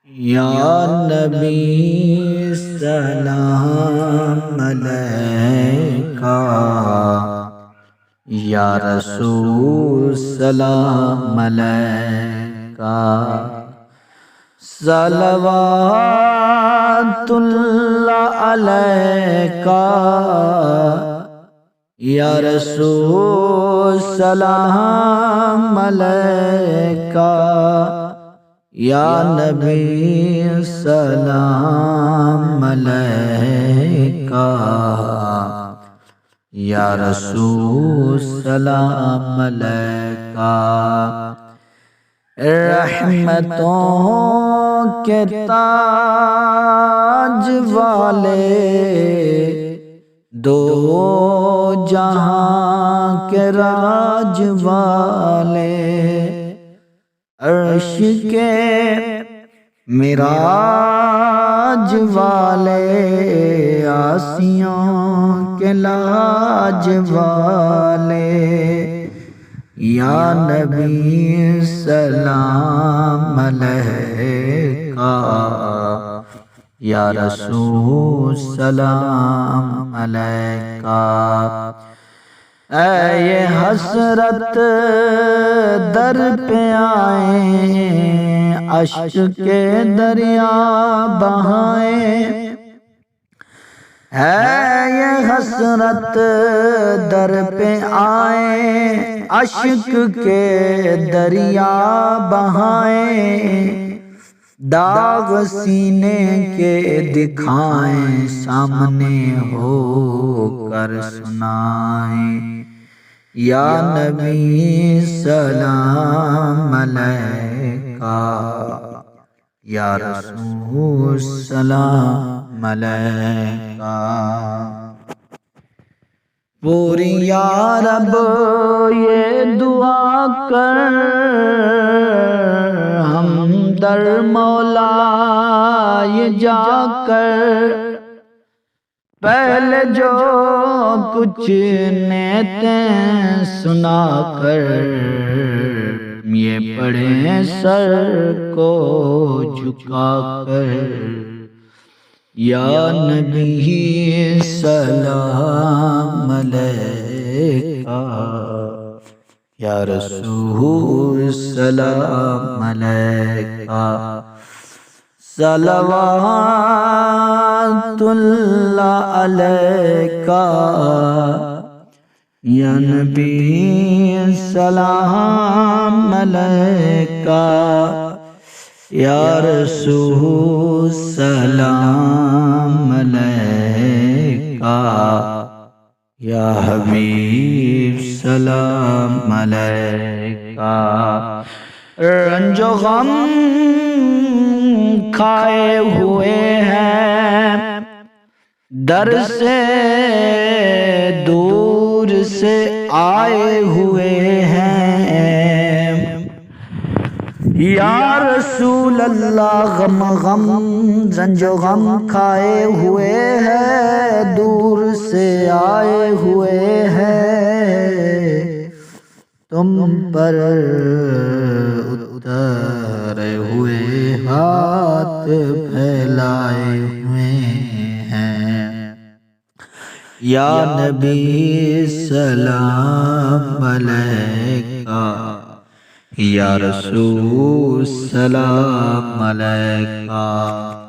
یا نبی سلام علیکہ، یا رسول سلام علیکہ، صلوات اللہ علیکہ، یا رسول سلام علیکہ، یا نبی سلام علیکہ، یا رسول سلام علیکہ۔ رحمتوں کے تاج والے، دو جہاں کے راج والے، عرش کے معراج والے، عاصیوں کے لاج والے، یا نبی سلام علیکہ، یا رسول سلام علیکہ۔ اے یہ حسرت در پہ آئیں، اشک کے دریا بہائیں، ہے یہ حسرت در پہ آئیں، اشک کے دریا بہائیں، داغ سینے کے دکھائیں، سامنے ہو کر سنائیں، یا نبی سلام علیکہ، یا رسول سلام علیکہ۔ پوری یا رب یہ دعا کر، ہم در مولا یہ جا کر، پہلے جو کچھ نیتیں سنا کر، یہ پڑھیں سر کو جھکا کر، یا نبی سلام علیکہ، یا رسول سلام علیکہ، صلوات اللہ علیکہ، یا نبی سلام علیکہ، یا رسول سلام علیکہ، یا حبیب سلام علیکہ۔ رنج و غم کھائے ہوئے ہیں، در سے دور سے آئے ہوئے ہیں، یا رسول اللہ غم غم رنج و غم کھائے ہوئے ہیں، دور سے آئے ہوئے ہیں، تم پر اترے ہوئے ہاتھ پھیلائے ہوئے ہیں، یا نبی سلام علیکہ، یا رسول سلام علیکہ۔